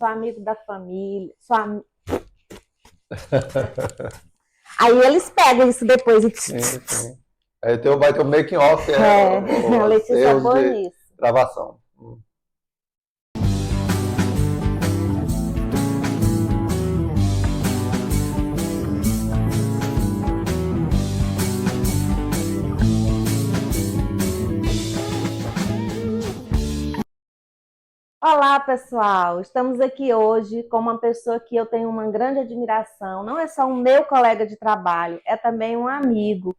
sou amigo da família, Aí eles pegam isso depois e... Sim, sim. Aí vai ter o making off, que é A os Letícia é erros boa de nisso. gravação. Olá, pessoal! Estamos aqui hoje com uma pessoa que eu tenho uma grande admiração. Não é só um meu colega de trabalho, é também um amigo,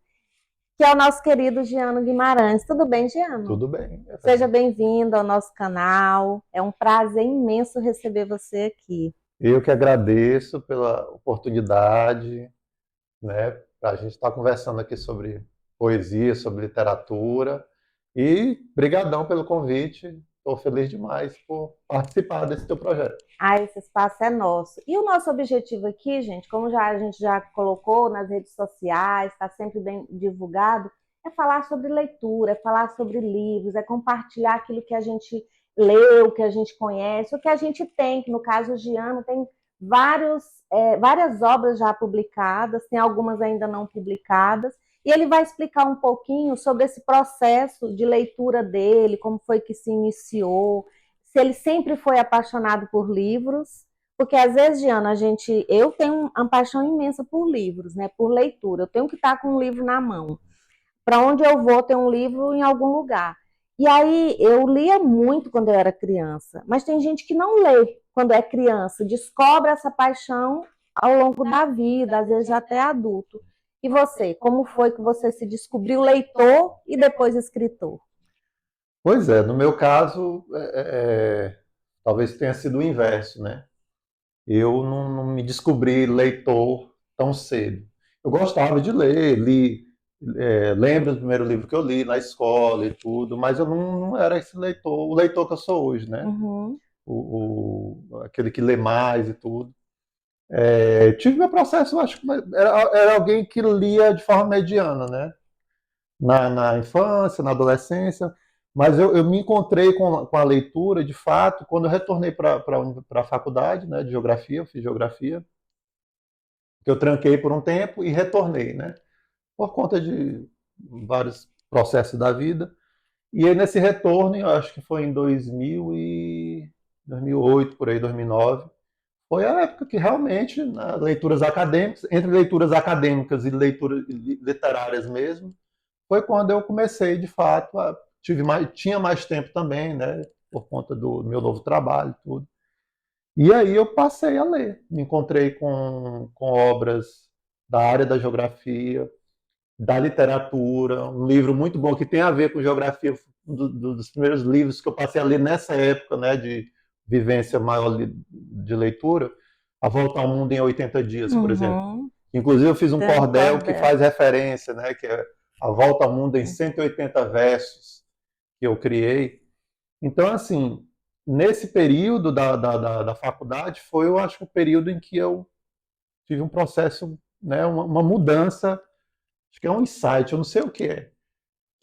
que é o nosso querido Giano Guimarães. Tudo bem, Giano? Tudo bem. Seja bem-vindo ao nosso canal. É um prazer imenso receber você aqui. Eu que agradeço pela oportunidade, né, para a gente estar conversando aqui sobre poesia, sobre literatura. E brigadão pelo convite. Estou feliz demais por participar desse teu projeto. Esse espaço é nosso. E o nosso objetivo aqui, gente, como a gente já colocou nas redes sociais, está sempre bem divulgado, é falar sobre leitura, é falar sobre livros, é compartilhar aquilo que a gente leu, que a gente conhece, o que a gente tem, que no caso o Giano tem várias obras já publicadas, tem algumas ainda não publicadas, e ele vai explicar um pouquinho sobre esse processo de leitura dele, como foi que se iniciou, se ele sempre foi apaixonado por livros, porque às vezes, Diana, eu tenho uma paixão imensa por livros, né, por leitura. Eu tenho que estar com um livro na mão. Para onde eu vou, tem um livro em algum lugar. E aí, eu lia muito quando eu era criança, mas tem gente que não lê quando é criança, descobre essa paixão ao longo da vida, às vezes até adulto. E você, como foi que você se descobriu leitor e depois escritor? Pois é, no meu caso, talvez tenha sido o inverso, né? Eu não me descobri leitor tão cedo. Eu gostava de ler, lembro do primeiro livro que eu li na escola e tudo, mas eu não era esse leitor, o leitor que eu sou hoje, né? Uhum. Aquele que lê mais e tudo. Tive meu processo, acho que era alguém que lia de forma mediana, né? Na infância, na adolescência, mas eu me encontrei com a leitura, de fato, quando eu retornei para a faculdade, né, de geografia, eu fiz geografia, que eu tranquei por um tempo e retornei, né, por conta de vários processos da vida. E aí, nesse retorno, eu acho que foi em 2008, por aí, 2009, foi a época que realmente, leituras acadêmicas, entre leituras acadêmicas e leituras literárias mesmo, foi quando eu comecei, de fato, tinha mais tempo também, né, por conta do meu novo trabalho e tudo. E aí eu passei a ler. Me encontrei com obras da área da geografia, da literatura, um livro muito bom que tem a ver com geografia, dos primeiros livros que eu passei a ler nessa época, né, de vivência maior de leitura, A Volta ao Mundo em 80 Dias, por exemplo. Uhum. Inclusive eu fiz um Tem um cordel que cordel. faz referência, né, que é A Volta ao Mundo em 180 versos, que eu criei. Então, assim, nesse período da faculdade foi, eu acho, o período em que eu tive um processo, né, uma mudança, acho que é um insight, eu não sei o que é,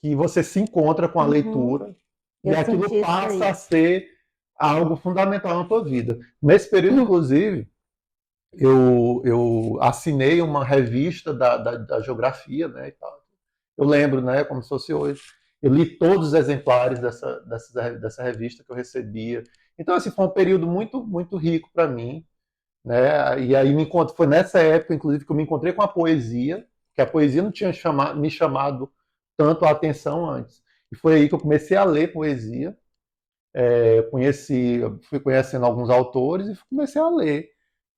que você se encontra com a Uhum. leitura e Eu aquilo senti isso passa a aí. ser algo fundamental na tua vida. Nesse período, inclusive, eu assinei uma revista da geografia, né, e tal. Eu lembro, né, como se fosse hoje. Eu li todos os exemplares dessa revista que eu recebia. Então, assim, foi um período muito, muito rico para mim, né? E aí foi nessa época, inclusive, que eu me encontrei com a poesia, que a poesia não tinha me chamado tanto a atenção antes. E foi aí que eu comecei a ler poesia. Fui conhecendo alguns autores e comecei a ler.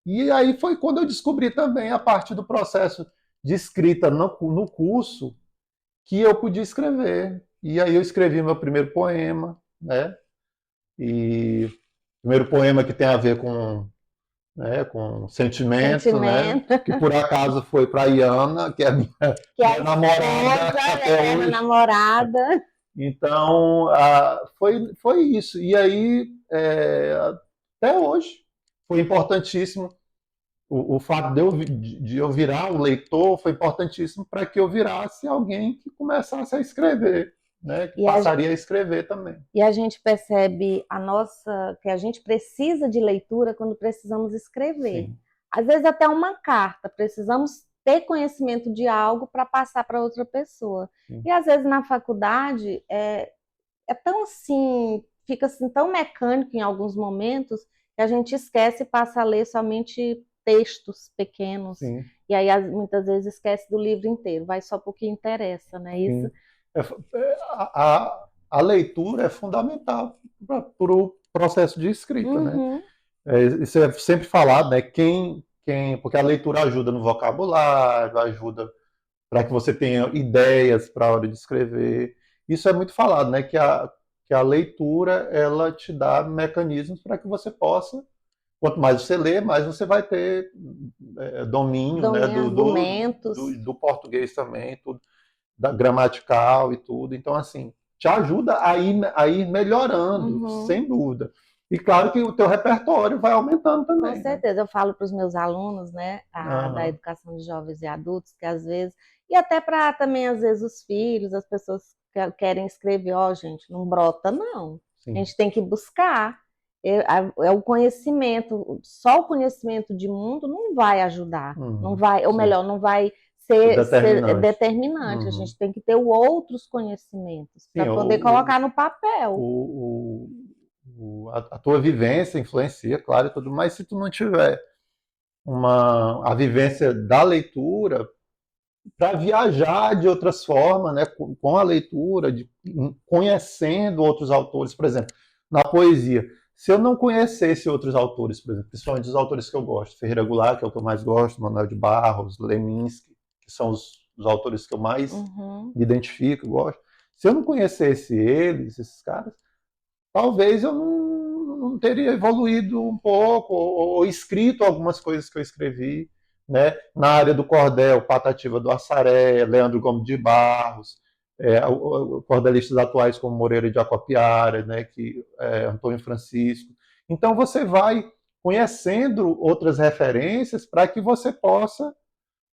E aí foi quando eu descobri também a parte do processo de escrita no curso, que eu podia escrever. E aí eu escrevi meu primeiro poema, né? E o primeiro poema que tem a ver com sentimento, né? Sentimento. Que por acaso foi para a Iana, que é a Que é a minha namorada esposa, a até eterna hoje. namorada. Então, foi isso. E aí, até hoje, foi importantíssimo. O fato de eu virar um leitor foi importantíssimo para que eu virasse alguém que começasse a escrever. né, que E a, passaria a escrever também. e a gente percebe que a gente precisa de leitura quando precisamos escrever. Sim, Às vezes até uma carta, precisamos ter conhecimento de algo para passar para outra pessoa. sim, E às vezes na faculdade é tão assim, fica assim tão mecânico em alguns momentos que a gente esquece e passa a ler somente textos pequenos. sim, E aí muitas vezes esquece do livro inteiro, vai só para o que interessa, né? Isso. sim. A leitura é fundamental para o processo de escrita, né? Uhum, Isso é sempre falado, né? Porque a leitura ajuda no vocabulário, ajuda para que você tenha ideias para a hora de escrever. Isso é muito falado, né? Que a leitura ela te dá mecanismos para que você possa, quanto mais você lê, mais você vai ter domínio, né? domina argumentos. Do português também, tudo, da gramatical e tudo. Então, assim, te ajuda a ir melhorando, Uhum. sem dúvida. E claro que o teu repertório vai aumentando Com também, né? certeza, eu falo para os meus alunos, né, da Aham, educação de jovens e adultos, que às vezes, e até para também, às vezes, os filhos, as pessoas que querem escrever, ó, gente, não brota, não. A sim. gente tem que buscar. É o conhecimento, só o conhecimento de mundo não vai ajudar, não Uhum, vai, ou sim. melhor, não vai Ser ser determinante. determinante. A Uhum. gente tem que ter outros conhecimentos para Sim, poder colocar no papel. a tua vivência influencia, claro, e tudo, mas se tu não tiver a vivência da leitura, para viajar de outras formas, né, com a leitura, conhecendo outros autores, por exemplo, na poesia. Se eu não conhecesse outros autores, por exemplo, principalmente os autores que eu gosto, Ferreira Goulart, que é o que eu mais gosto, Manuel de Barros, Leminski, que são os autores que eu mais Uhum. me identifico, gosto. Se eu não conhecesse eles, esses caras, talvez eu não teria evoluído um pouco, ou escrito algumas coisas que eu escrevi, né? Na área do cordel, Patativa do Assaré, Leandro Gomes de Barros, cordelistas atuais como Moreira de Acopiara, né? Antônio Francisco. Então você vai conhecendo outras referências para que você possa,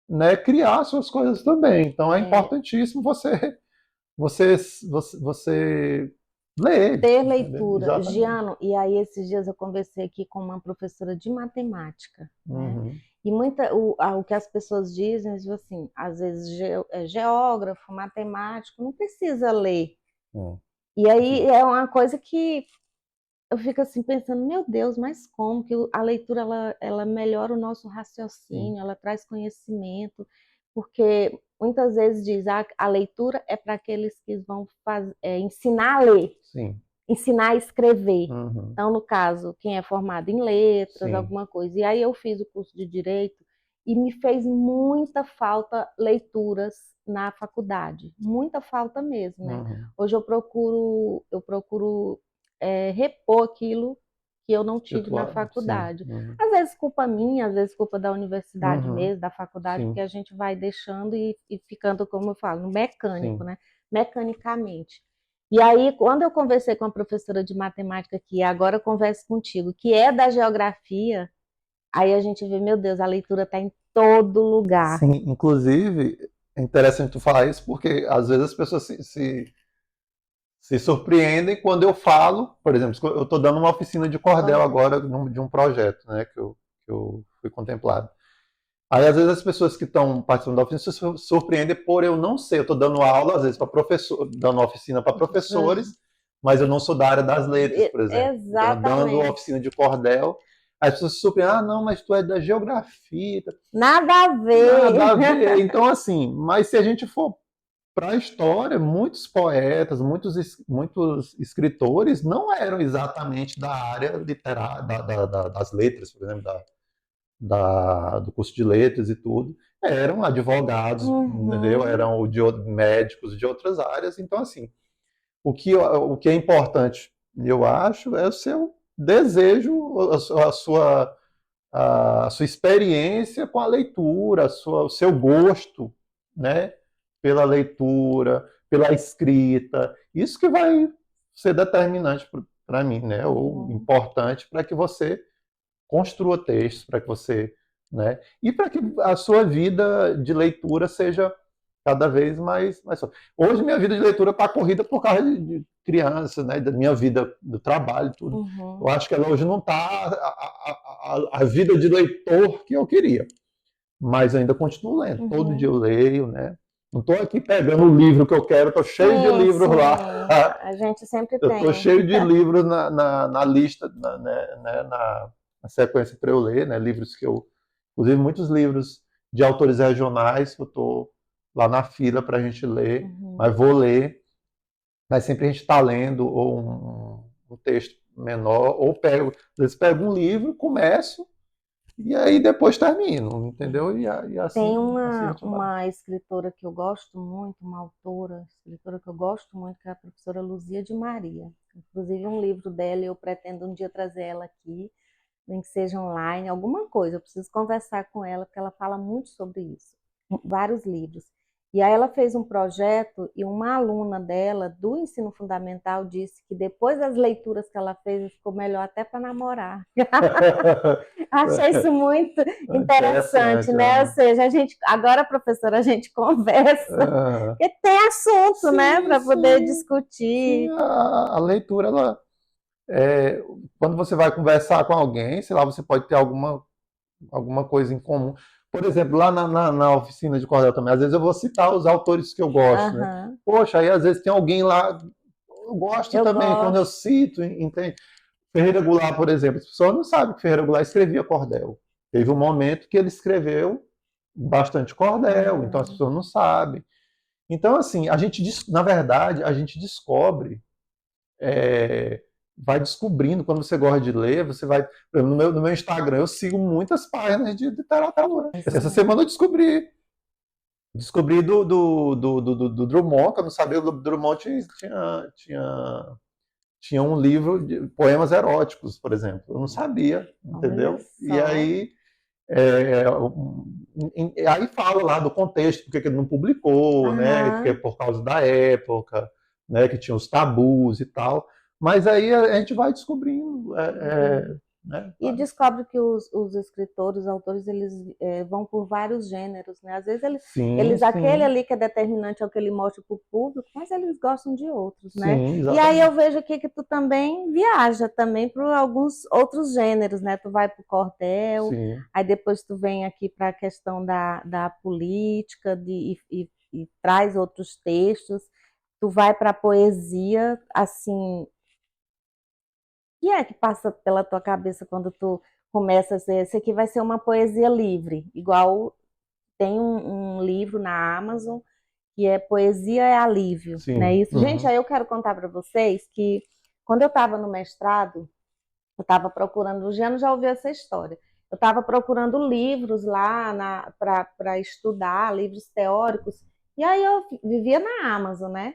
né, criar suas coisas também. Então é É, importantíssimo você, você ler, ter entendeu? leitura. Exatamente. Giano, e aí esses dias eu conversei aqui com uma professora de matemática, né? Uhum. E o que as pessoas dizem, eles dizem assim, às vezes geógrafo, matemático, não precisa ler. É. E aí é uma coisa que eu fico assim pensando, meu Deus, mas como que a leitura ela melhora o nosso Sim, raciocínio, ela traz conhecimento, porque muitas vezes diz a leitura é para aqueles que vão ensinar a ler, sim, ensinar a escrever. uhum. Então, no caso, quem é formado em letras, Sim, alguma coisa. E aí eu fiz o curso de direito e me fez muita falta leituras na faculdade, muita falta mesmo, né? uhum. Hoje eu procuro repor aquilo que eu não tive na Sim, faculdade. uhum. Às vezes culpa minha, às vezes culpa da universidade Uhum. mesmo, da faculdade, porque Sim, a gente vai deixando e ficando, como eu falo, no mecânico, sim. né? Mecanicamente. E aí, quando eu conversei com a professora de matemática, que agora eu converso contigo, que é da geografia, aí a gente vê, meu Deus, a leitura está em todo lugar. Sim, inclusive, é interessante tu falar isso, porque às vezes as pessoas se surpreendem quando eu falo, por exemplo, eu estou dando uma oficina de cordel Cordel. agora de um projeto, né, que eu fui contemplado. Aí, às vezes, as pessoas que estão participando da oficina se surpreendem por eu não ser. Eu estou dando aula, às vezes, para professor, dando oficina para professores, mas eu não sou da área das letras, por exemplo. Então, dando Exatamente. oficina de cordel, as pessoas se surpreendem, ah, não, mas tu é da geografia. Nada a Nada ver. a ver. Então, assim, mas se a gente for para a história, muitos poetas, muitos escritores não eram exatamente da área literária, das letras, por exemplo, do curso de letras e tudo, eram advogados, entendeu? Uhum. Eram médicos de outras áreas. Então, assim, o que é importante, eu acho, é o seu desejo, a sua experiência com a leitura, o seu gosto, né, pela leitura, pela escrita. Isso que vai ser determinante para mim, né, ou Uhum. importante para que você construa textos, para que você, né, e para que a sua vida de leitura seja cada vez mais forte. Hoje minha vida de leitura está corrida por causa de criança, né, da minha vida do trabalho, tudo. Uhum. Eu acho que ela hoje não está a vida de leitor que eu queria, mas ainda continuo lendo. Uhum. Todo dia eu leio, né? Não estou aqui pegando o livro que eu quero, estou cheio de livros lá. A gente sempre Eu tem. estou cheio de livros na lista, na sequência para eu ler, né? Livros que eu. Inclusive, muitos livros de autores regionais que eu estou lá na fila para a gente ler, mas vou ler. Mas sempre a gente está lendo ou um texto menor, ou às vezes pego um livro, começo, e aí depois termino, entendeu? E assim, Tem assim a gente vai. uma escritora que eu gosto muito, uma autora, escritora que eu gosto muito, que é a professora Luzia de Maria. Inclusive um livro dela, eu pretendo um dia trazer ela aqui, nem que seja online, alguma coisa. Eu preciso conversar com ela, porque ela fala muito sobre isso. Vários livros. E aí ela fez um projeto e uma aluna dela, do ensino fundamental, disse que depois das leituras que ela fez, ficou melhor até para namorar. Achei isso muito interessante, né? Ou seja, a gente, agora, professora, a gente conversa, porque tem assunto, né, para poder discutir. Sim, a leitura, ela, quando você vai conversar com alguém, sei lá, você pode ter alguma coisa em comum. Por exemplo, lá na oficina de cordel também, às vezes eu vou citar os autores que eu gosto, né? Poxa, aí às vezes tem alguém lá, eu gosto também, quando eu cito, entende? Ferreira Goulart, por exemplo, as pessoas não sabem que Ferreira Goulart escrevia cordel. Teve um momento que ele escreveu bastante cordel, então as pessoas não sabem. Então, assim, na verdade, a gente descobre, vai descobrindo, quando você gosta de ler, você vai. No meu Instagram, eu sigo muitas páginas de literatura. Essa semana eu descobri do Drummond, que eu não sabia, o Drummond tinha um livro de poemas eróticos, por exemplo. Eu não sabia, entendeu? E aí. Aí fala lá do contexto, porque ele não publicou, né? Porque é por causa da época, né? Que tinha os tabus e tal. Mas aí a gente vai descobrindo, né? E descobre que os escritores, os autores, eles vão por vários gêneros, né? Às vezes eles aquele ali que é determinante é o que ele mostra para o público, mas eles gostam de outros, né? Sim, e aí eu vejo aqui que tu também viaja também para alguns outros gêneros, né? Tu vai para o cordel, aí depois tu vem aqui para a questão da política e traz outros textos. Tu vai para a poesia, assim. O que é que passa pela tua cabeça quando tu começa a ser, esse aqui vai ser uma poesia livre, igual tem um livro na Amazon que é Poesia é Alívio, né? Isso. Gente, aí eu quero contar para vocês que quando eu estava no mestrado, eu estava procurando, o Giano já ouviu essa história, eu estava procurando livros lá para estudar, livros teóricos, e aí eu vivia na Amazon, né?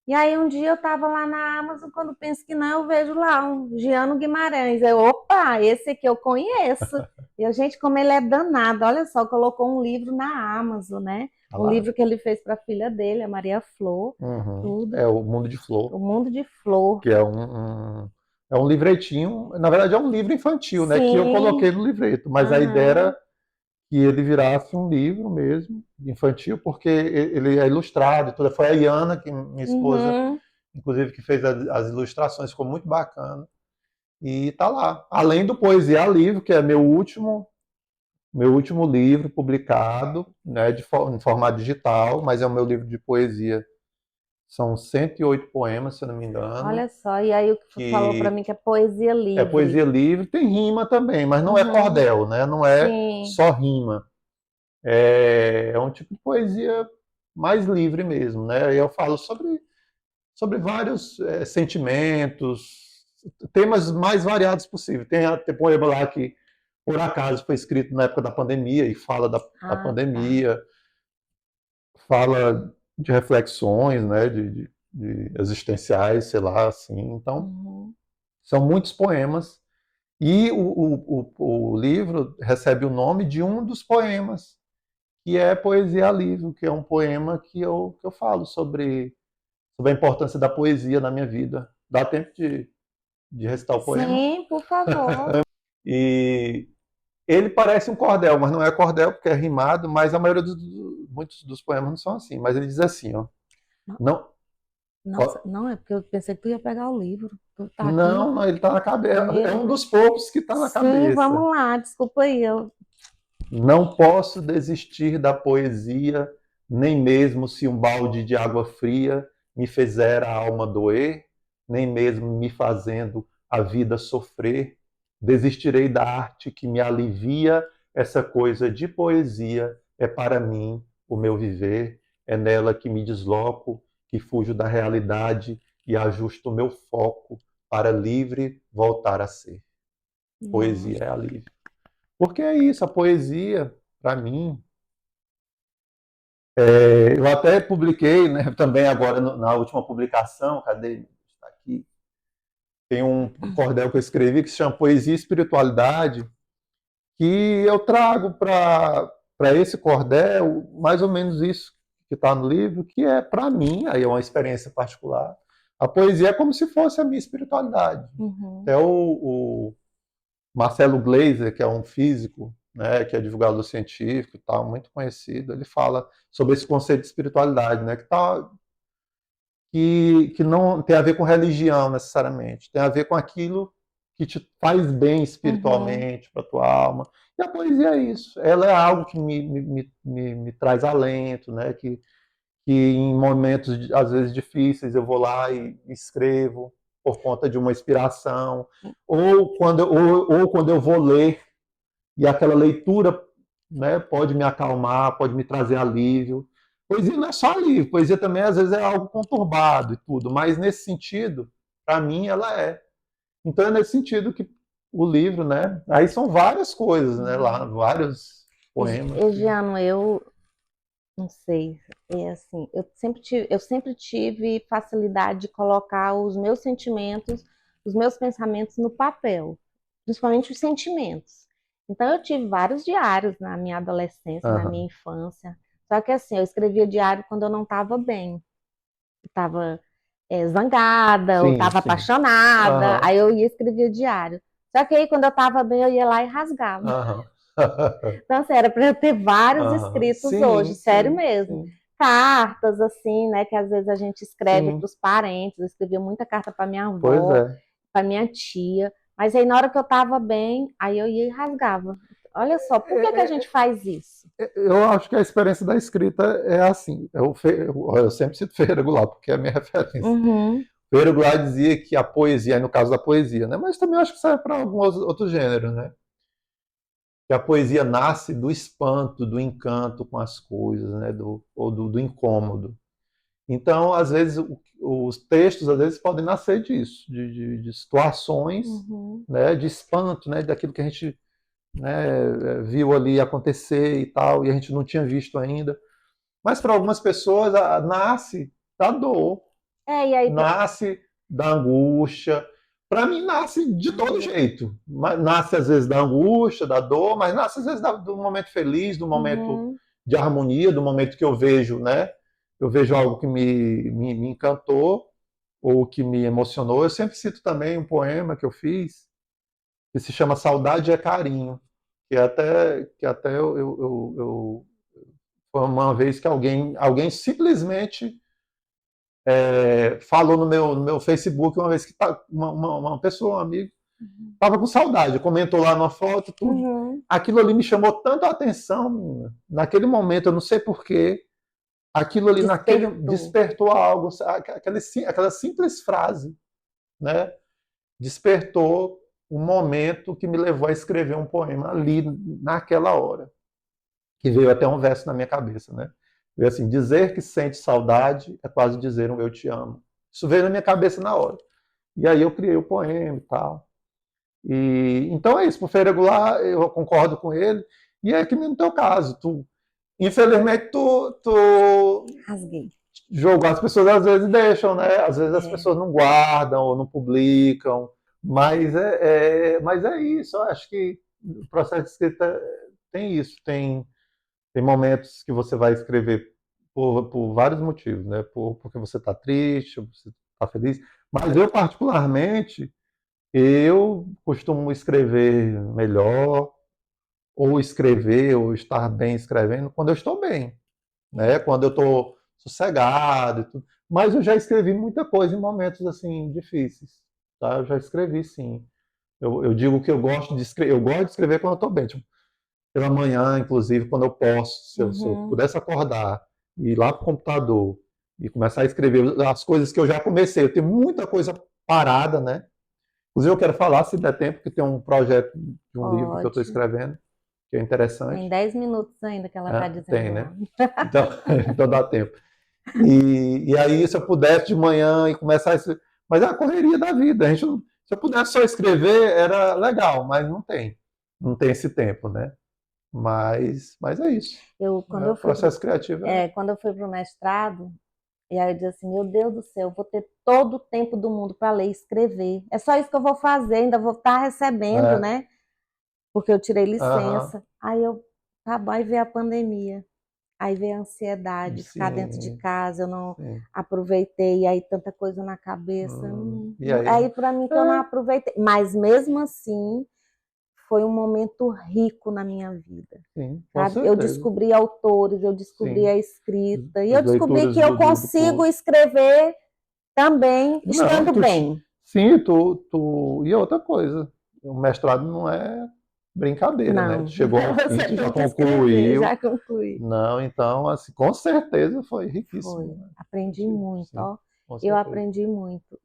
E aí um dia eu estava lá na Amazon, quando penso que não, eu vejo lá um Giano Guimarães. Opa, esse aqui eu conheço. E a gente, como ele é danado, olha só, colocou um livro na Amazon, né? Um livro que ele fez para a filha dele, a Maria Flor. Tudo. É o Mundo de Flor. O Mundo de Flor. Que é um livretinho, na verdade é um livro infantil, né? Que eu coloquei no livreto, mas a ideia era que ele virasse um livro mesmo, infantil, porque ele é ilustrado e tudo. Foi a Iana, que minha esposa, inclusive, que fez as ilustrações, ficou muito bacana. E tá lá. Além do Poesia a Livro, que é meu último livro publicado, né, em formato digital, mas é o meu livro de poesia. São 108 poemas, se eu não me engano. Olha só, e aí o que tu falou para mim que é poesia livre. É poesia livre, tem rima também, mas não é cordel, né? Não é só rima. É um tipo de poesia mais livre mesmo, né? Eu falo sobre vários sentimentos, temas mais variados possível. Tem poema lá que, por acaso, foi escrito na época da pandemia e fala da pandemia, fala de reflexões, né? De existenciais, sei lá, assim. Então, são muitos poemas. E o livro recebe o nome de um dos poemas, que é Poesia a Livro, que é um poema que eu falo sobre a importância da poesia na minha vida. Dá tempo de recitar o poema? Sim, por favor. E Ele parece um cordel, mas não é cordel porque é rimado, mas a maioria muitos dos poemas não são assim. Mas ele diz assim, ó. No- Não, Nossa, ó, não, é porque eu pensei que tu ia pegar o livro. Tu tá aqui. não, ele está na cabeça. É Medo. um dos poucos que está na Sim, cabeça. vamos lá, desculpa aí. Não posso desistir da poesia, nem mesmo se um balde de água fria me fizer a alma doer, nem mesmo me fazendo a vida sofrer. Desistirei da arte que me alivia, essa coisa de poesia é para mim o meu viver, é nela que me desloco, que fujo da realidade e ajusto o meu foco para livre voltar a ser. Poesia Nossa. é alívio. Porque é isso, a poesia, para mim, eu até publiquei, né, também agora na última publicação, cadê? Está aqui. Tem um cordel que eu escrevi que se chama Poesia e Espiritualidade, que eu trago para esse cordel mais ou menos isso que está no livro, que é para mim, aí é uma experiência particular. A poesia é como se fosse a minha espiritualidade. Uhum. Até o Marcelo Gleiser, que é um físico, né, que é divulgador científico e tal, muito conhecido, ele fala sobre esse conceito de espiritualidade, né, que não tem a ver com religião necessariamente, tem a ver com aquilo que te faz bem Uhum. espiritualmente para a tua alma. E a poesia é isso, ela é algo que me traz alento, né, que em momentos às vezes difíceis eu vou lá e escrevo por conta de uma inspiração, ou quando eu vou ler e aquela leitura, né, pode me acalmar, pode me trazer alívio. Poesia não é só alívio, poesia também às vezes é algo conturbado e tudo, mas nesse sentido, para mim ela é. Então é nesse sentido que o livro, né, aí são várias coisas, né, lá, Uhum. vários poemas. Egiano, eu não sei, é assim, eu sempre tive facilidade de colocar os meus sentimentos, os meus pensamentos no papel, principalmente os sentimentos. Então eu tive vários diários na minha adolescência, na minha Aham. infância. Só que assim, eu escrevia diário quando eu não estava bem, estava zangada, ou Sim, estava sim. apaixonada, Aham. aí eu ia escrever diário. Só que aí quando eu estava bem, eu ia lá e rasgava. Aham. Então, assim, era para eu ter vários Aham. escritos hoje, Sim, sério sim, mesmo. sim, Cartas, assim, né, que às vezes a gente escreve para sim. os parentes. Eu escrevia muita carta para minha Pois avó, é. para minha tia. Mas aí, na hora que eu estava bem, aí eu ia e rasgava. Olha só, por que que a gente faz isso? Eu acho que a experiência da escrita é assim. Eu sempre cito Ferreira Goulart, porque é a minha referência. Uhum, Ferreira Goulart dizia que a poesia, aí no caso da poesia, né? Mas também eu acho que serve para alguns outros gêneros, né? Que a poesia nasce do espanto, do encanto com as coisas, né? Do incômodo. Então, às vezes, os textos às vezes podem nascer disso, de situações, uhum. né? De espanto, né? Daquilo que a gente, né, viu ali acontecer e tal, e a gente não tinha visto ainda. Mas para algumas pessoas nasce da dor, E aí, nasce da angústia. Para mim, nasce de todo ai, jeito. Nasce às vezes da angústia, da dor, mas nasce às vezes do momento feliz, do momento uhum, de harmonia, do momento que eu vejo, né? Eu vejo algo que me encantou ou que me emocionou. Eu sempre cito também um poema que eu fiz que se chama Saudade é Carinho, que até foi uma vez que alguém simplesmente falou no meu Facebook uma vez que uma pessoa, um amigo, estava com saudade, comentou lá na foto, tudo. uhum. Aquilo ali me chamou tanto a atenção, menina. Naquele momento, eu não sei porquê, aquilo ali naquele Despertou. despertou algo, aquela simples frase, né? Despertou um momento que me levou a escrever um poema ali naquela hora, que veio até um verso na minha cabeça, né? Veio assim: dizer que sente saudade é quase dizer um eu te amo. Isso veio na minha cabeça na hora. E aí eu criei o poema e tal. E então é isso, por Feira Goulart eu concordo com ele. E é que no teu caso, infelizmente tu Rasguei. jogou, as pessoas às vezes deixam, né? Às vezes as É. pessoas não guardam ou não publicam, mas é isso. Eu acho que o processo de escrita tem isso, tem momentos que você vai escrever por vários motivos, né? Porque você está triste, você está feliz. Mas eu, particularmente, eu costumo escrever melhor ou escrever, ou estar bem escrevendo, quando eu estou bem, né? Quando eu estou sossegado e tudo. Mas eu já escrevi muita coisa em momentos assim difíceis, tá? Eu já escrevi, sim. Eu digo que eu gosto de escrever quando eu estou bem, tipo, pela manhã, inclusive, quando eu posso, se eu Uhum. pudesse acordar, ir lá para o computador e começar a escrever as coisas que eu já comecei. Eu tenho muita coisa parada, né? Inclusive, eu quero falar, se der tempo, que tem um projeto de um livro que eu estou Pode. escrevendo, que é Tem interessante. 10 minutos ainda que ela está dizendo Tem, o né? nome. Então, então dá tempo. E aí, se eu pudesse de manhã e começar esse. Mas é a correria da vida. Se eu pudesse só escrever, era legal, mas não tem. Não tem esse tempo, né? Mas é isso. Eu, quando O eu fui pro, processo criativo quando eu fui pro mestrado, e aí eu disse assim, meu Deus do céu, eu vou ter todo o tempo do mundo para ler e escrever. É só isso que eu vou fazer, ainda vou estar recebendo, é, né? Porque eu tirei aham, licença. Aí eu, tá bom, aí veio a pandemia. Aí veio a ansiedade, ficar dentro de sim, casa, eu não sim. aproveitei, aí tanta coisa na cabeça. E aí, Aí para mim que eu não é, aproveitei. Mas mesmo assim, foi um momento rico na minha vida, sim, com sabe? Eu certeza. descobri autores, eu descobri Sim. a escrita, e eu As descobri leituras que eu do consigo curso. escrever também Não, estando bem. sim, e outra coisa, o mestrado não é brincadeira, né? Tu Não, chegou ao fim, você tu já tem que escrever, concluiu. já concluí. Não, então, assim, com certeza foi riquíssimo, Foi, né? aprendi muito, Sim, ó. com Eu certeza. aprendi muito.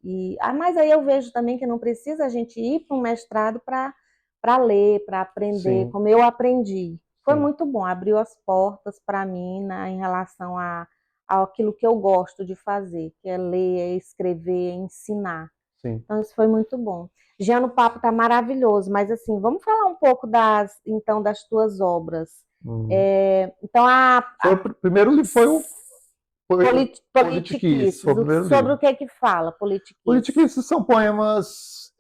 Mas aí eu vejo também que não precisa a gente ir para um mestrado para ler, para aprender, Sim, como eu aprendi. Foi sim, muito bom, abriu as portas para mim em relação a aquilo que eu gosto de fazer, que é ler, é escrever, é ensinar. sim. Então isso foi muito bom. Jean, o papo está maravilhoso, mas assim, vamos falar um pouco das tuas obras. Hum. Então, O primeiro livro foi Politiquice, Politiquices. foi o primeiro Sobre livro. o que é que fala, Politiquices? Politiquice são poemas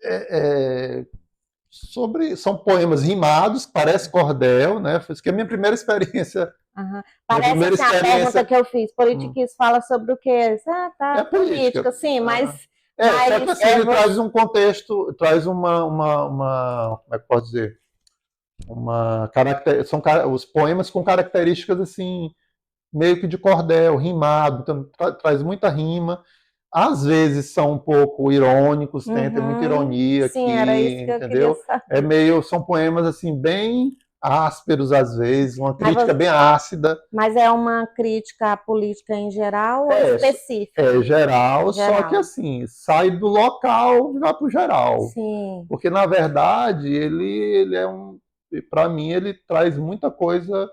são poemas rimados, parece cordel, né? Foi isso que é a minha primeira experiência. Aham. Minha Parece primeira assim a pergunta experiência que eu fiz. hum, Politiquices fala sobre o quê? Ah, é tá, política. política, sim, Ah, só que mas assim, ele traz um contexto, traz como é que eu posso dizer? Os poemas com características assim, meio que de cordel, rimado, então traz muita rima. Às vezes são um pouco irônicos, tem muita Uhum, ironia sim, era aqui, isso que eu queria entendeu? saber. São poemas assim bem ásperos às vezes, uma Mas, crítica bem ácida. mas é uma crítica à política em geral ou É, específica? geral, só que Geral. assim, sai do local e vai para o geral. Sim. Porque na verdade ele é para mim ele traz muita coisa,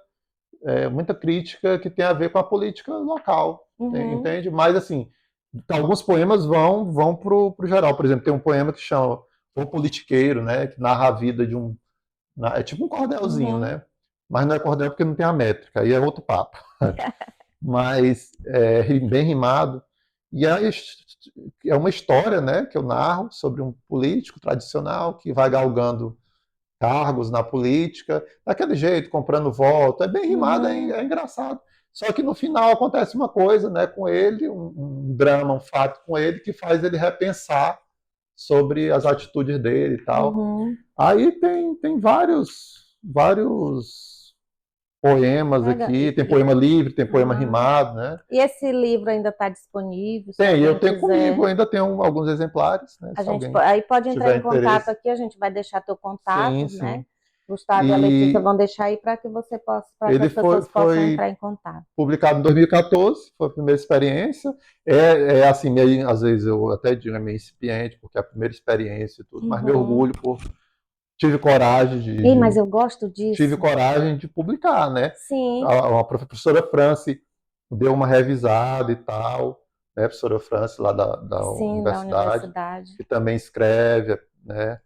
muita crítica que tem a ver com a política local, Uhum, entende? Mas assim, alguns poemas vão pro geral. Por exemplo, tem um poema que chama O Politiqueiro, né, que narra a vida de é tipo um cordelzinho, uhum. né? Mas não é cordel porque não tem a métrica, aí é outro papo. Mas bem rimado. E é uma história, né, que eu narro sobre um político tradicional que vai galgando cargos na política, daquele jeito, comprando voto. É bem rimado, Uhum. é engraçado. Só que no final acontece uma coisa, né, com ele, um drama, um fato com ele que faz ele repensar sobre as atitudes dele e tal. Uhum. Aí tem vários poemas Legal. aqui, tem poema livre, tem poema Ah, rimado, né? e esse livro ainda está disponível, se Tem, eu alguém tenho comigo, quiser. ainda tenho alguns exemplares, né? Se alguém Aí pode entrar tiver em contato interesse. aqui, a gente vai deixar teu Sim, contato, né? sim. Gustavo e a Letícia E vão deixar aí para que você possa, para que ele as pessoas possam foi entrar em contato. publicado em 2014, foi a primeira experiência. Assim, às vezes eu até digo, é meio incipiente, porque é a primeira experiência e tudo, mas me Uhum. orgulho tive coragem Ei, mas eu gosto tive disso. coragem de publicar, né? Sim, A professora Franci deu uma revisada e tal, né? A professora Franci lá da sim, da universidade, universidade. que também escreve, né?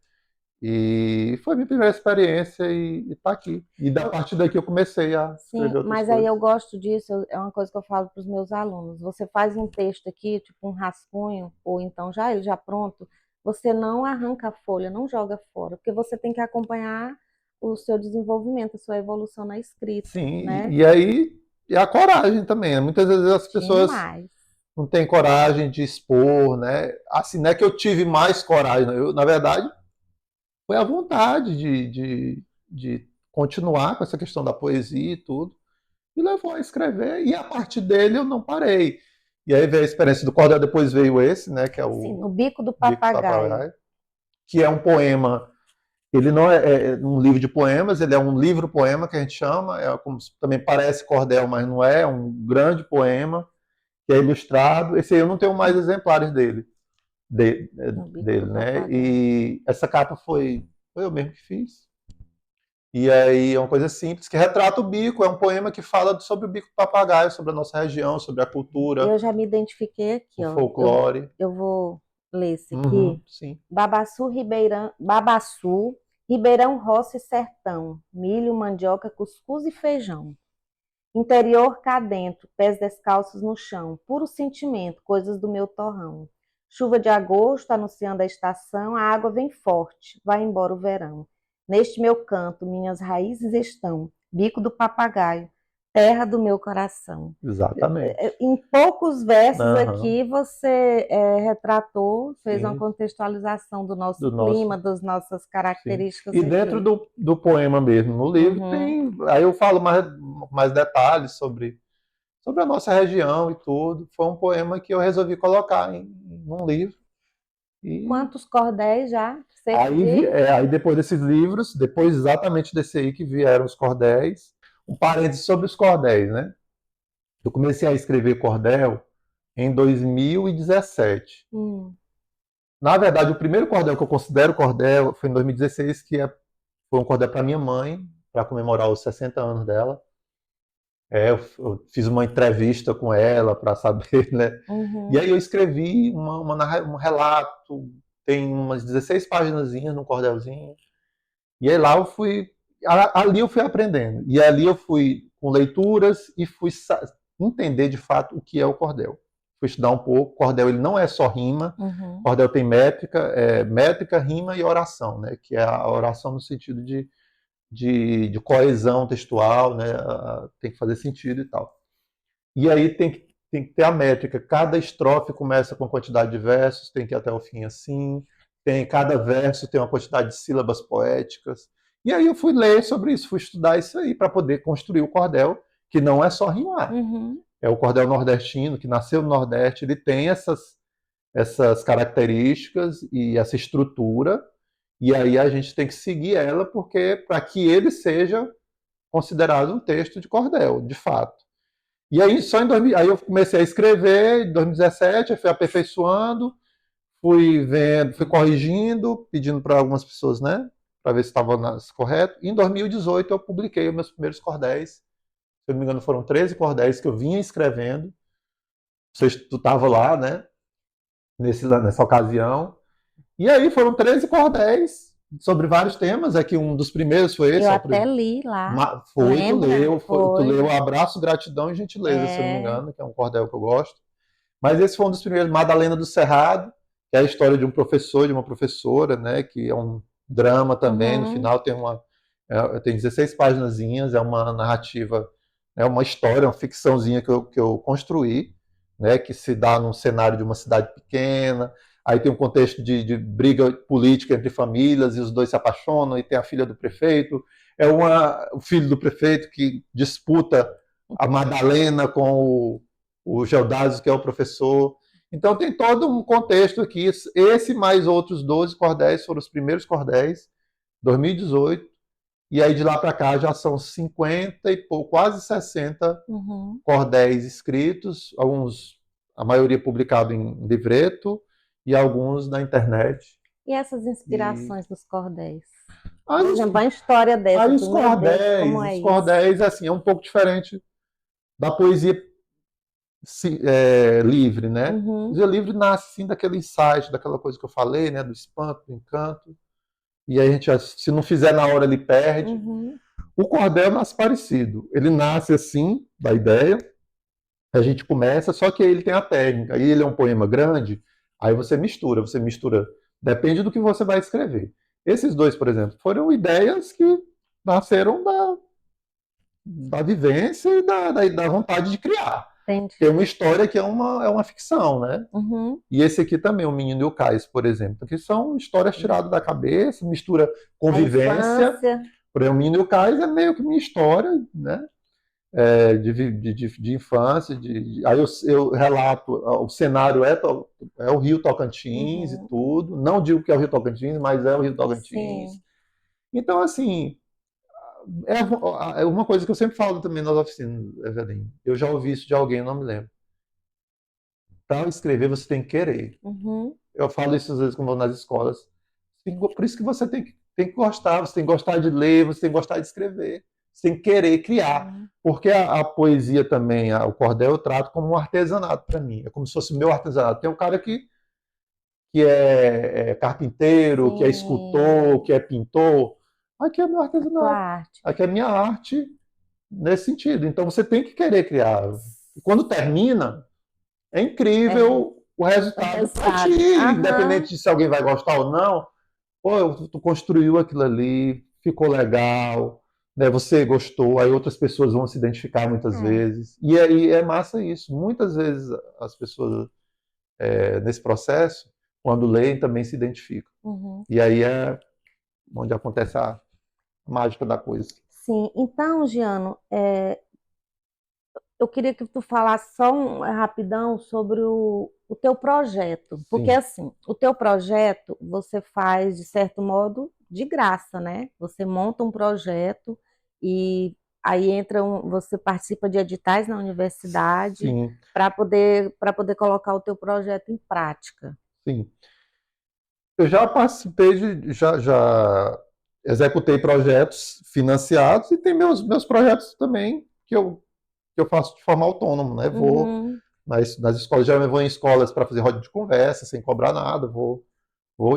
E foi minha primeira experiência e tá aqui. E da Eu- partir daqui eu comecei a sim, escrever outras mas aí eu coisas. gosto disso, é uma coisa que eu falo para os meus alunos. Você faz um texto aqui, tipo um rascunho, ou então já ele já pronto, você não arranca a folha, não joga fora, porque você tem que acompanhar o seu desenvolvimento, a sua evolução na escrita, Sim, né? e aí e a coragem também, né? Muitas vezes as pessoas Demais. não têm coragem de expor, né? Assim, não é que eu tive mais coragem, né? Na verdade, foi a vontade de continuar com essa questão da poesia e tudo, me levou a escrever, e a partir dele eu não parei. E aí veio a experiência do cordel, depois veio esse, né, que é o Sim, no Bico do Bico do Papagaio. Papagaio, que é um poema. Ele não é um livro de poemas, ele é um livro-poema que a gente chama, como também parece cordel, mas não é, um grande poema, que é ilustrado. Esse aí eu não tenho mais exemplares dele, né? E essa capa foi eu mesmo que fiz. E aí é uma coisa simples, que retrata o bico, é um poema que fala sobre o bico do papagaio, sobre a nossa região, sobre a cultura. Eu já me identifiquei aqui, o folclore. Eu vou ler esse aqui. Sim. Babaçu, Ribeirão, Roça e Sertão, milho, mandioca, cuscuz e feijão. Interior cá dentro, pés descalços no chão, puro sentimento, coisas do meu torrão. Chuva de agosto, anunciando a estação, a água vem forte, vai embora o verão. Neste meu canto, minhas raízes estão, bico do papagaio, terra do meu coração. Exatamente. Em poucos versos aqui você retratou, fez Sim. uma contextualização do nosso clima, das nossas características. Sim. E dentro do poema mesmo, no livro, tem. Aí eu falo mais detalhes sobre a nossa região e tudo. Foi um poema que eu resolvi colocar num livro. Quantos cordéis já? Aí depois desses livros, depois exatamente desse aí que vieram os cordéis, um parênteses sobre os cordéis, né? Eu comecei a escrever cordel em 2017. Na verdade, o primeiro cordel que eu considero cordel foi em 2016, foi um cordel para minha mãe, para comemorar os 60 anos dela. Eu fiz uma entrevista com ela para saber, né? E aí eu escrevi um relato, tem umas 16 páginas no cordelzinho. E aí lá ali eu fui aprendendo. E ali eu fui com leituras e fui entender de fato o que é o cordel. Fui estudar um pouco. Cordel ele não é só rima. Cordel tem métrica, rima e oração, né? Que é a oração no sentido de coesão textual, né? Tem que fazer sentido e tal. E aí tem que ter a métrica. Cada estrofe começa com quantidade de versos, tem que ir até o fim assim. Cada verso tem uma quantidade de sílabas poéticas. E aí eu fui ler sobre isso, fui estudar isso aí para poder construir o cordel, que não é só rimar. É o cordel nordestino, que nasceu no Nordeste, ele tem essas características e essa estrutura. E aí a gente tem que seguir ela para que ele seja considerado um texto de cordel, de fato. E aí aí eu comecei a escrever em 2017, eu fui aperfeiçoando, fui vendo, fui corrigindo, pedindo para algumas pessoas, né, para ver se estava correto. E em 2018 eu publiquei os meus primeiros cordéis. Se eu não me engano, foram 13 cordéis que eu vinha escrevendo. Tu estava lá, né, nessa ocasião. E aí foram 13 cordéis sobre vários temas. Aqui um dos primeiros foi esse. Eu até li lá. Tu leu Abraço, Gratidão e Gentileza, se eu não me engano, que é um cordel que eu gosto. Mas esse foi um dos primeiros, Madalena do Cerrado, que é a história de um professor e de uma professora, né, que é um drama também. No final tem 16 páginazinhas, é uma narrativa, é uma história, uma ficçãozinha que eu construí, né, que se dá num cenário de uma cidade pequena. Aí tem um contexto de briga política entre famílias e os dois se apaixonam, e tem a filha do prefeito. O filho do prefeito que disputa a Madalena com o Geodásio, que é o professor. Então tem todo um contexto aqui. Esse mais outros 12 cordéis foram os primeiros cordéis, 2018. E aí de lá para cá já são 50 e pouco, quase 60 cordéis escritos, a maioria publicado em livreto, e alguns na internet. E essas inspirações dos cordéis? Por exemplo, a história dessa. Aí os cordéis, assim, é um pouco diferente da poesia livre, né? A poesia livre nasce, assim, daquele insight, daquela coisa que eu falei, né? Do espanto, do encanto. E aí a gente, se não fizer na hora, ele perde. O cordel nasce parecido. Ele nasce assim, da ideia. A gente começa, só que ele tem a técnica. Aí ele é um poema grande. Aí você mistura, depende do que você vai escrever. Esses dois, por exemplo, foram ideias que nasceram da vivência e da vontade de criar. Entendi. Tem uma história que é uma ficção, né? E esse aqui também, O Menino e o Cais, por exemplo, que são histórias tiradas da cabeça, mistura convivência. Por exemplo, o Menino e o Cais é meio que minha história, né? De infância. Aí eu relato, o cenário é o Rio Tocantins e Uhum. tudo. Não digo que é o Rio Tocantins, mas é o Rio Tocantins. Sim. Então, assim, é uma coisa que eu sempre falo também nas oficinas, Evelyn. Eu já ouvi isso de alguém, não me lembro. Para escrever, você tem que querer. Uhum. Eu falo isso às vezes quando vou nas escolas. Por isso que você tem que gostar, você tem que gostar de ler, você tem que gostar de escrever, você tem que querer criar. Sim. Porque a poesia também, o cordel, eu trato como um artesanato para mim. É como se fosse o meu artesanato. Tem um cara que é carpinteiro, que é Sim. escultor, que é pintor. Aqui é meu A tua artesanato. arte. Aqui é minha arte nesse sentido. Então você tem que querer criar. E quando termina, é É, incrível o o resultado para ti, resultado. independente Aham. de se alguém vai gostar ou não. Pô, tu construiu aquilo ali, ficou legal, né? Você gostou, aí outras pessoas vão se identificar muitas É. vezes. E aí é massa isso. Muitas vezes as pessoas, nesse processo, quando leem, também se identificam. Uhum. E aí é onde acontece a mágica da coisa. Sim. Então, Giano, eu queria que tu falasse só rapidão sobre o teu projeto, porque Sim, assim, o teu projeto você faz de certo modo de graça, né? Você monta um projeto e aí você participa de editais na universidade sim, para poder colocar o teu projeto em prática. sim. Eu já participei já executei projetos financiados e tem meus projetos também que eu faço de forma autônoma, né? Vou Uhum, nas escolas, geralmente vou em escolas para fazer roda de conversa, sem cobrar nada, vou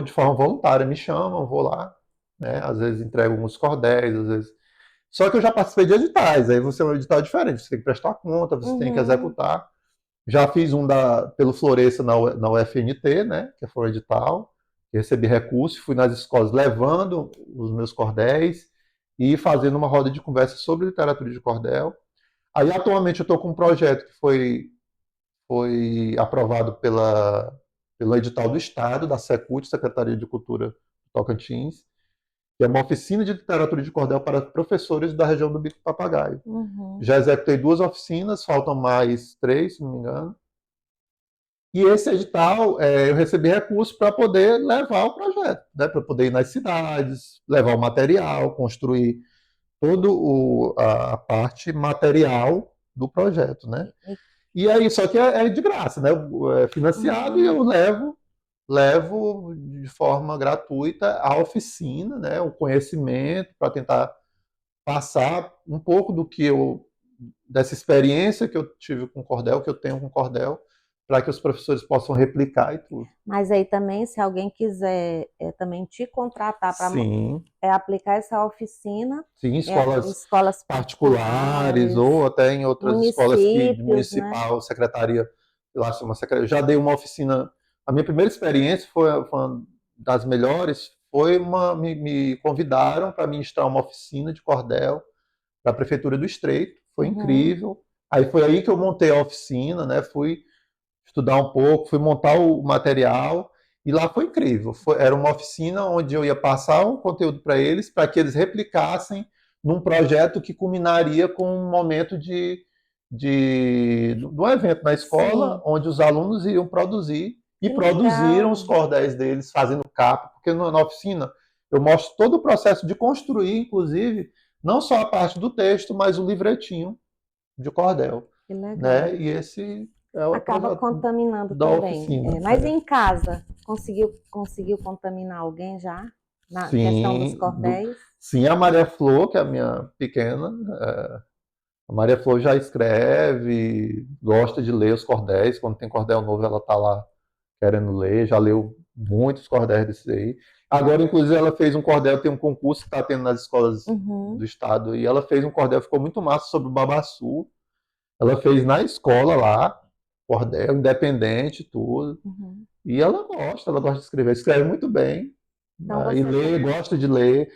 de forma voluntária, me chamam, vou lá, né? Às vezes entrego alguns cordéis, às vezes. Só que eu já participei de editais, aí você é um edital diferente, você tem que prestar conta, você tem que uhum, executar. Já fiz um pelo Floresça na UFNT, né? Que foi um edital, recebi recurso, fui nas escolas levando os meus cordéis e fazendo uma roda de conversa sobre literatura de cordel. Aí atualmente eu estou com um projeto que foi aprovado pelo edital do Estado, da Secult, Secretaria de Cultura do Tocantins, que é uma oficina de literatura de cordel para professores da região do Bico do Papagaio. uhum. Já executei 2 oficinas, faltam mais 3, se não me engano. E esse edital, eu recebi recursos para poder levar o projeto, né? Para poder ir nas cidades, levar o material, construir toda a parte material do projeto, né? E aí, só que é de graça, né? É financiado e eu Uhum. levo de forma gratuita a oficina, né? O conhecimento para tentar passar um pouco dessa experiência que eu tive com cordel, que eu tenho com cordel, para que os professores possam replicar e tudo. Mas aí também, se alguém quiser também te contratar para Sim, aplicar essa oficina sim, em escolas escolas particulares particulares, ou até em outras escolas que de municípios, né? municipal, secretaria, eu acho uma secretaria. Já dei uma oficina. A minha primeira experiência foi uma das melhores. Me convidaram para ministrar uma oficina de cordel para a prefeitura do Estreito. Foi Uhum, incrível. Aí foi aí que eu montei a oficina, né? Fui estudar um pouco, fui montar o material e lá foi incrível. Era uma oficina onde eu ia passar um conteúdo para que eles replicassem num projeto que culminaria com um momento de um evento na escola, sim, onde os alunos iriam produzir e que produziram os legal. cordéis deles fazendo capa, porque na oficina eu mostro todo o processo de construir, inclusive, não só a parte do texto, mas o livretinho de cordel, Que legal. né? E esse é o Acaba projeto contaminando da também. oficina. Mas em casa, conseguiu contaminar alguém já? Na questão dos Sim, cordéis? sim, a Maria Flor, que é a minha pequena, a Maria Flor já escreve, gosta de ler os cordéis. Quando tem cordel novo, ela está lá querendo ler, já leu muitos cordéis desses aí. Agora, inclusive, ela fez um cordel, tem um concurso que está tendo nas escolas Uhum, do estado, e ela fez um cordel, ficou muito massa, sobre o babaçu. Ela fez na escola lá, cordel, independente, tudo. uhum. E ela gosta de escrever, escreve muito bem, Então né, e você lê, tem. gosta de ler.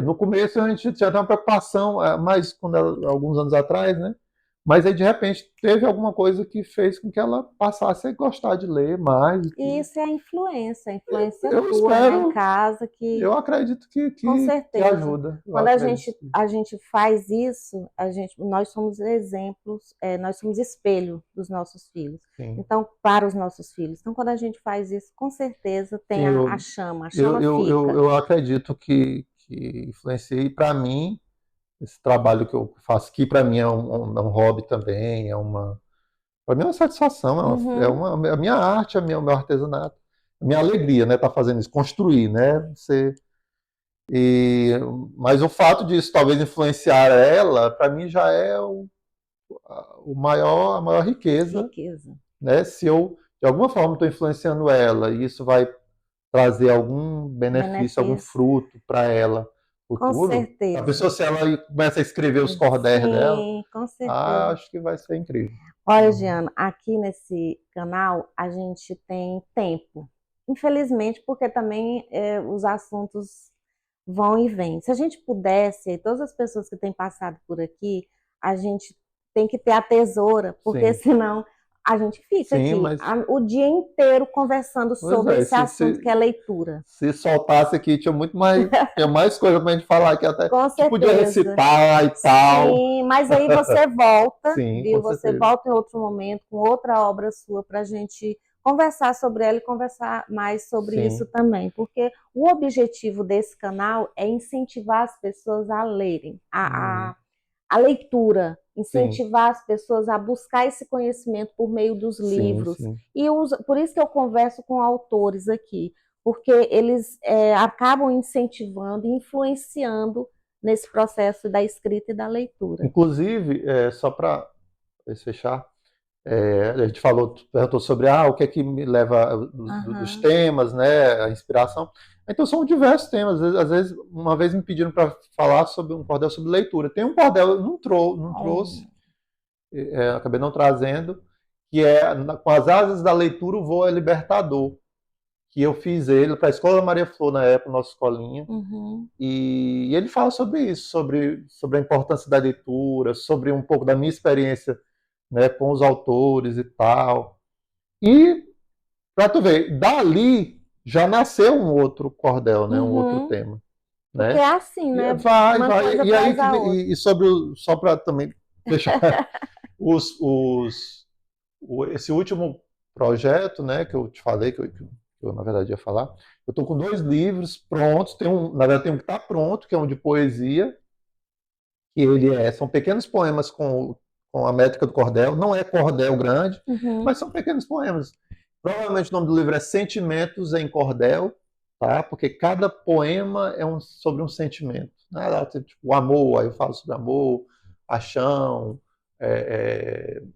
No começo a gente já tem uma preocupação, mas alguns anos atrás, né? Mas aí, de repente, teve alguma coisa que fez com que ela passasse a gostar de ler mais. E isso é a influência Eu tua, né, em espero, casa, que eu acredito com que certeza. ajuda. Eu Quando acredito. a gente faz isso, nós somos exemplos, nós somos espelho dos nossos filhos. Sim, Então, para os nossos filhos. Então, quando a gente faz isso, com certeza sim tem a chama fica. eu acredito que influenciei. Para mim, esse trabalho que eu faço aqui, para mim é um hobby também, para mim é uma satisfação, Uhum, a minha arte, o meu artesanato, a minha alegria, né, tá fazendo isso, construir, né, e, mas o fato disso talvez influenciar ela, para mim já é a maior riqueza, riqueza. né, se eu de alguma forma estou influenciando ela e isso vai trazer algum benefício, algum Benefício. fruto para ela Com futuro, a certeza. pessoa, se ela começa a escrever os cordéis dela, Sim, com certeza. acho que vai ser incrível. Olha, Uhum. Giana, aqui nesse canal a gente tem tempo. Infelizmente, porque também os assuntos vão e vêm. Se a gente pudesse, todas as pessoas que têm passado por aqui, a gente tem que ter a tesoura, porque Sim, senão a gente fica sim, aqui mas, o dia inteiro conversando pois sobre é, esse assunto que é leitura. se soltasse aqui, tinha mais coisa pra gente falar aqui, até, Com que podia certeza. recitar e tal. Sim, mas aí você volta, Sim, com viu? Você certeza. volta em outro momento com outra obra sua para a gente conversar sobre ela e conversar mais sobre isso Sim, também, porque o objetivo desse canal é incentivar as pessoas a lerem, uhum, a leitura, sim, incentivar as pessoas a buscar esse conhecimento por meio dos sim, livros. sim. E por isso que eu converso com autores aqui, porque eles acabam incentivando e influenciando nesse processo da escrita e da leitura. Inclusive, só para fechar, a gente perguntou sobre o que é que me leva dos Aham. temas, né, a inspiração. Então são diversos temas. Às vezes, uma vez me pediram para falar sobre um cordel sobre leitura. Tem um cordel, eu não trouxe, Oh. acabei não trazendo, que é Com as Asas da Leitura, o Voo é Libertador, que eu fiz ele para a Escola Maria Flor na época, nossa escolinha. Uhum. E ele fala sobre isso, sobre a importância da leitura, sobre um pouco da minha experiência, né, com os autores e tal. E, para tu ver, dali já nasceu um outro cordel, né, um outro Uhum. tema, Porque é né? assim, E né? vai, Uma vai. coisa E aí, traz a outra. só para também fechar, os, os, esse último projeto, né, que eu te falei, que eu na verdade ia falar, eu estou com 2 livros prontos, na verdade tem um que está pronto, que é um de poesia, que são pequenos poemas com a métrica do cordel, não é cordel grande, Uhum. mas são pequenos poemas. Provavelmente o nome do livro é Sentimentos em Cordel, tá? Porque cada poema é sobre um sentimento. Né? Tipo, o amor, aí eu falo sobre amor, paixão,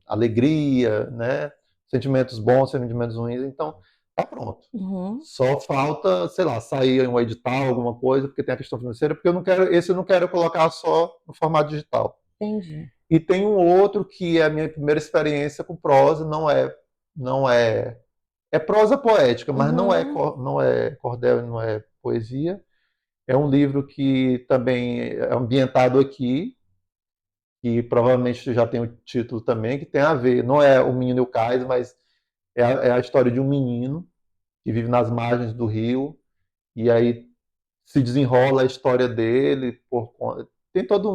alegria, né? Sentimentos bons, sentimentos ruins. Então, tá pronto. Uhum. Só falta, sei lá, sair um edital, alguma coisa, porque tem a questão financeira, porque esse eu não quero colocar só no formato digital. Entendi. E tem um outro que é a minha primeira experiência com prosa, não é, é prosa poética, mas Uhum. não é cordel, não é poesia. É um livro que também é ambientado aqui, que provavelmente já tem o título também, que tem a ver, não é O Menino e o Cais, mas é a história de um menino que vive nas margens do rio, e aí se desenrola a história dele, tem toda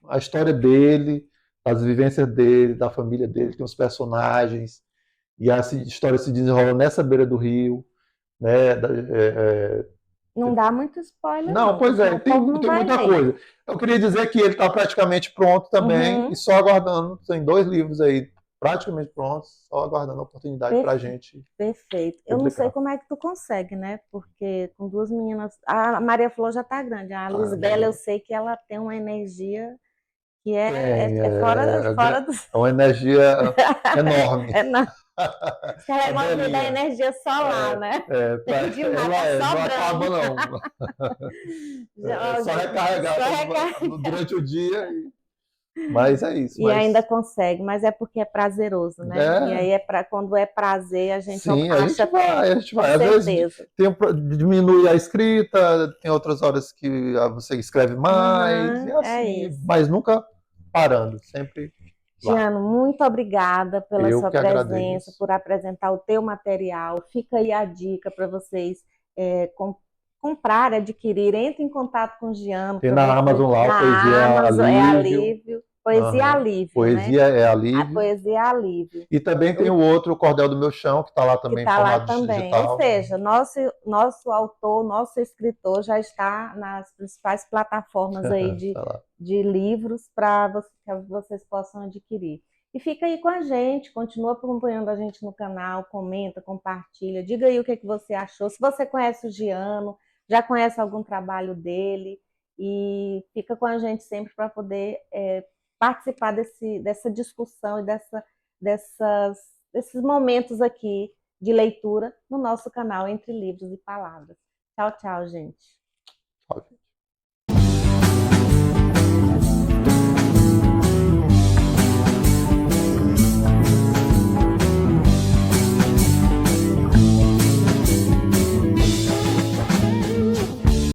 a história dele, as vivências dele, da família dele, tem os personagens, e a história se desenrola nessa beira do rio, né? Não dá muito spoiler, Não, não, pois porque senão é, o povo não tem vai muita ler. coisa. Eu queria dizer que ele está praticamente pronto também, e Uhum. só aguardando, tem 2 livros aí praticamente prontos, só aguardando a oportunidade para a Perfe- gente Perfeito. Eu não sei publicar. como é que tu consegue, né? Porque com duas meninas. A Maria Flor já tá grande. A Ah, Lisbela, eu sei que ela tem uma energia que tem, é fora do. é uma energia enorme. É, não. Ela é É movida da velhinha. energia solar, né? Tem demais, tá Não acaba sobrando. não. É Já, só recarregar só recarrega. durante o dia, mas é isso. E ainda consegue, mas é porque é prazeroso, né? E aí É, quando é prazer, a gente sim, acha tempo, a gente com vai. Às vezes certeza. diminui a escrita, tem outras horas que você escreve mais, e Uhum, é assim, isso. mas nunca parando, sempre. lá. Giano, muito obrigada pela Eu sua que presença, agradeço. por apresentar o teu material. Fica aí a dica para vocês comprar, adquirir. Entre em contato com o Giano Tem para na você. Amazon lá, o Poesia Na Amazon é Alívio. alívio, poesia Aham. alívio, né? Poesia é A alívio. poesia é alívio. E também tem o outro, o Cordel do Meu Chão, que está lá Que também em está lá formato também. Ou digital. seja, nosso autor, nosso escritor já está nas principais plataformas aí Tá lá. de livros para que vocês possam adquirir. E fica aí com a gente, continua acompanhando a gente no canal, comenta, compartilha, diga aí o que você achou. Se você conhece o Giano, já conhece algum trabalho dele, e fica com a gente sempre para poder participar dessa discussão e dessas, desses momentos aqui de leitura no nosso canal Entre Livros e Palavras. Tchau, tchau, gente.